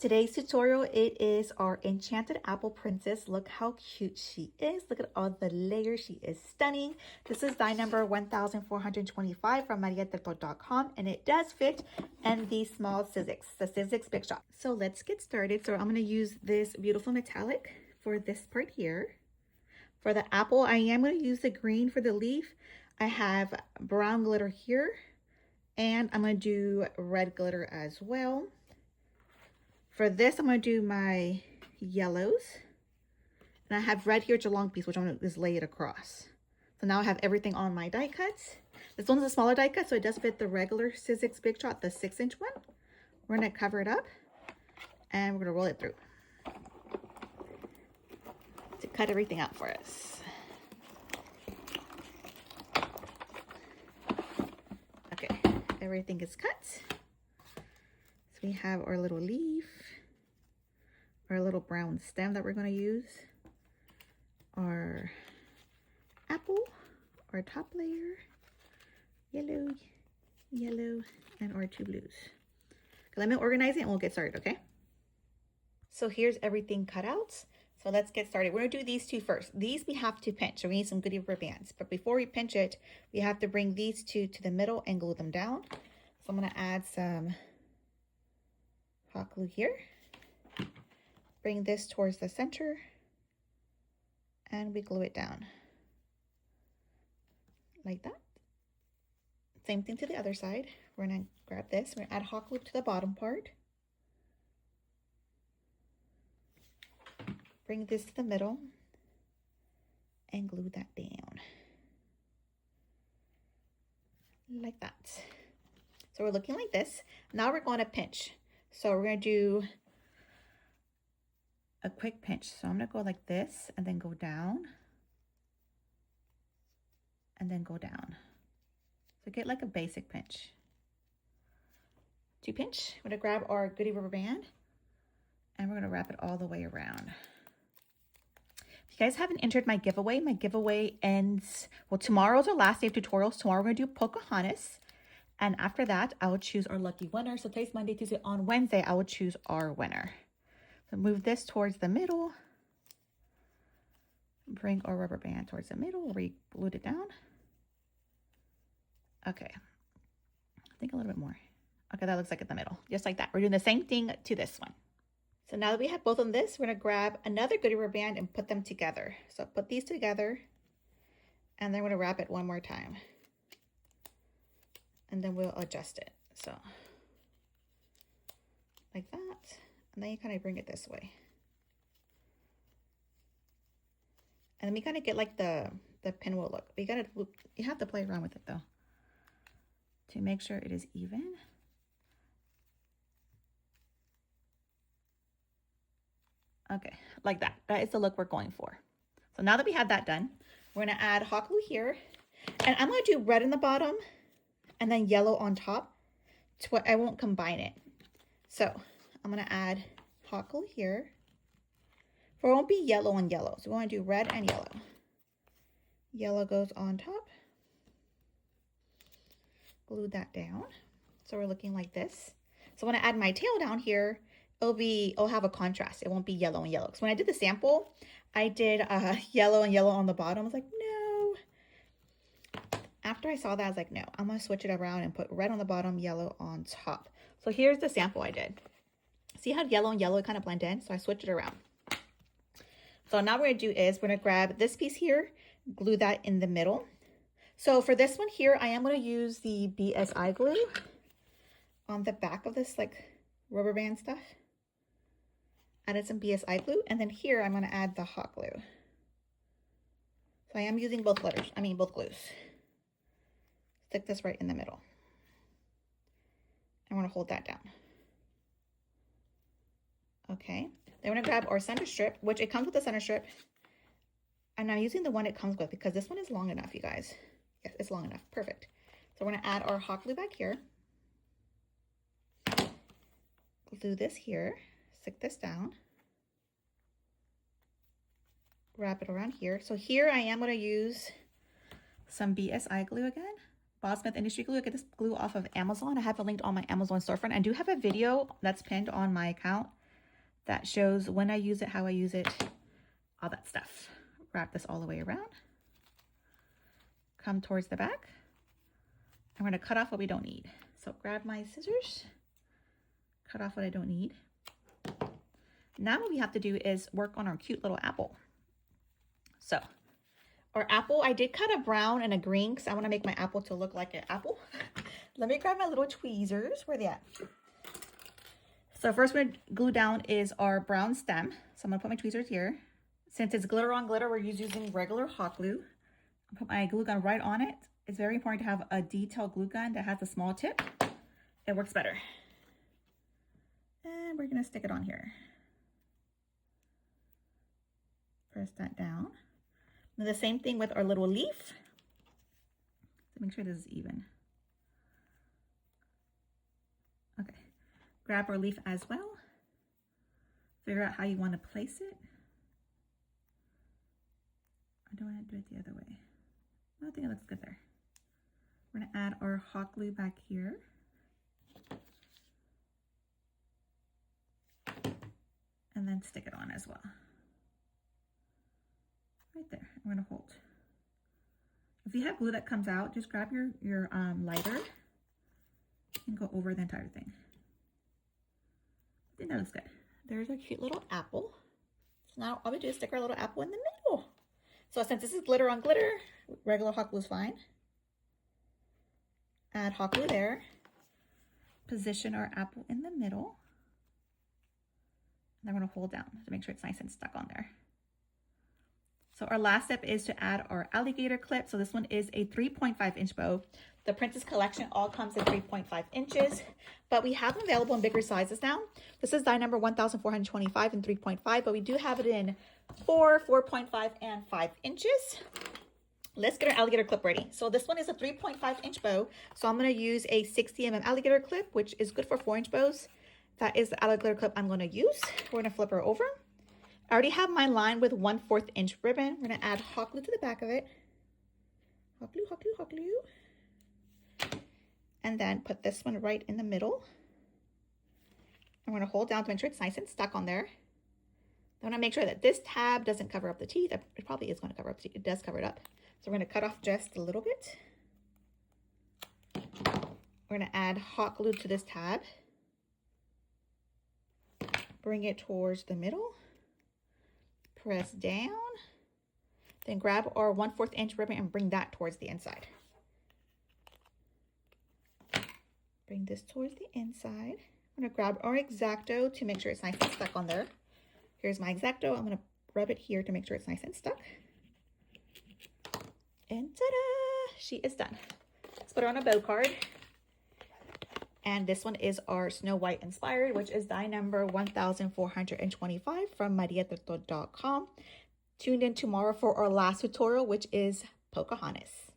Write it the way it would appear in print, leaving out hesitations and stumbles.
Today's tutorial, it is our enchanted apple princess. Look how cute she is. Look at all the layers. She is stunning. This is die number 1425 from mariadelto.com, and it does fit in the small Sizzix, the Sizzix Big Shot. So let's get started. So I'm going to use this beautiful metallic for this part here. For the apple, I am going to use the green for the leaf. I have brown glitter here, and I'm going to do red glitter as well. For this, I'm going to do my yellows. And I have red here, it's a long piece, which I'm going to just lay it across. So now I have everything on my die cuts. This one's a smaller die cut, so it does fit the regular Sizzix Big Shot, the 6-inch one. We're going to cover it up, and we're going to roll it through to cut everything out for us. Okay, everything is cut. So we have our little leaf, our little brown stem that we're going to use, our apple, our top layer, yellow, yellow, and our two blues. Let me organize it and we'll get started, okay? So here's everything cut out. So let's get started. We're going to do these two first. These we have to pinch, so we need some goodie rubber bands. But before we pinch it, we have to bring these two to the middle and glue them down. So I'm going to add some hot glue here. Bring this towards the center, and we glue it down like that. Same thing to the other side. We're going to grab this. We're going to add hot glue to the bottom part. Bring this to the middle and glue that down like that. So we're looking like this. Now we're going to pinch. So we're going to do a quick pinch. So I'm going to go like this and then go down and then go down. So get like a basic pinch. To pinch, we're going to grab our goodie rubber band and we're going to wrap it all the way around. If you guys haven't entered my giveaway ends, well, tomorrow's our last day of tutorials. Tomorrow we're going to do Pocahontas. And after that, I will choose our lucky winner. So today's Monday, Tuesday. On Wednesday, I will choose our winner. So move this towards the middle. Bring our rubber band towards the middle where we glued it down. Okay. I think a little bit more. Okay, that looks like in the middle. Just like that. We're doing the same thing to this one. So now that we have both on this, we're going to grab another goodie rubber band and put them together. So put these together. And then we're going to wrap it one more time. And then we'll adjust it. So like that. And then you kind of bring it this way. And then we kind of get like the pinwheel look. But you have to play around with it though, to make sure it is even. Okay, like that. That is the look we're going for. So now that we have that done, we're gonna add hot glue here. And I'm gonna do red in the bottom and then yellow on top. I won't combine it. So I'm going to add hot glue here. For it won't be yellow on yellow. So we want to do red and yellow. Yellow goes on top. Glue that down. So we're looking like this. So when I add my tail down here, it'll have a contrast. It won't be yellow and yellow. Because when I did the sample, I did yellow and yellow on the bottom. I was like, no. After I saw that, I was like, no, I'm going to switch it around and put red on the bottom, yellow on top. So here's the sample I did. See how yellow and yellow kind of blend in? So I switched it around. So now what we're going to do is we're going to grab this piece here, glue that in the middle. So for this one here, I am going to use the BSI glue on the back of this like rubber band stuff. Added some BSI glue. And then here I'm going to add the hot glue. So I am using both glues. Stick this right in the middle. I want to hold that down. Okay. Then we're going to grab our center strip, which it comes with the center strip. And I'm using the one it comes with because this one is long enough, you guys. Yes, it's long enough. Perfect. So we're going to add our hot glue back here. Glue this here. Stick this down. Wrap it around here. So here I am going to use some BSI glue again. Bob Smith Industry Glue. I get this glue off of Amazon. I have it linked on my Amazon storefront. I do have a video that's pinned on my account that shows when I use it, how I use it, all that stuff. Wrap this all the way around. Come towards the back. I'm going to cut off what we don't need. So grab my scissors, cut off what I don't need. Now what we have to do is work on our cute little apple. So our apple, I did cut a brown and a green because I want to make my apple to look like an apple. Let me grab my little tweezers. Where are they at? So first we're going to glue down is our brown stem. So I'm going to put my tweezers here. Since it's glitter on glitter, we're using regular hot glue. I'll put my glue gun right on it. It's very important to have a detailed glue gun that has a small tip. It works better. And we're going to stick it on here. Press that down. And the same thing with our little leaf. So make sure this is even. Okay. Grab our leaf as well. Figure out how you want to place it. I don't want to do it the other way. I think it looks good there. We're going to add our hot glue back here. And then stick it on as well. Right there. I'm going to hold. If you have glue that comes out, just grab your lighter and go over the entire thing. I think that looks good. There's our cute little apple. So now all we do is stick our little apple in the middle. So since this is glitter on glitter, regular hot glue is fine. Add hot glue there. Position our apple in the middle. And I'm going to hold down to make sure it's nice and stuck on there. So our last step is to add our alligator clip. So this one is a 3.5 inch bow. The Princess Collection all comes in 3.5 inches, but we have them available in bigger sizes now. This is die number 1425 and 3.5, but we do have it in 4, 4.5, and 5 inches. Let's get our alligator clip ready. So this one is a 3.5 inch bow. So I'm going to use a 60 mm alligator clip, which is good for 4 inch bows. That is the alligator clip I'm going to use. We're going to flip her over. I already have mine lined with 1/4 inch ribbon. We're going to add hot glue to the back of it. Hot glue, hot glue, hot glue. And then put this one right in the middle. I'm going to hold down to make sure it's nice and stuck on there. I want to make sure that this tab doesn't cover up the teeth. It probably is going to cover up the teeth. It does cover it up. So we're going to cut off just a little bit. We're going to add hot glue to this tab. Bring it towards the middle. Press down. Then grab our 1/4 inch ribbon and bring that towards the inside. Bring this towards the inside. I'm going to grab our X-Acto to make sure it's nice and stuck on there. Here's my X-Acto. I'm going to rub it here to make sure it's nice and stuck. And ta-da! She is done. Let's put her on a bow card. And this one is our Snow White inspired, which is die number 1425 from MariaDelToro.com. Tune in tomorrow for our last tutorial, which is Pocahontas.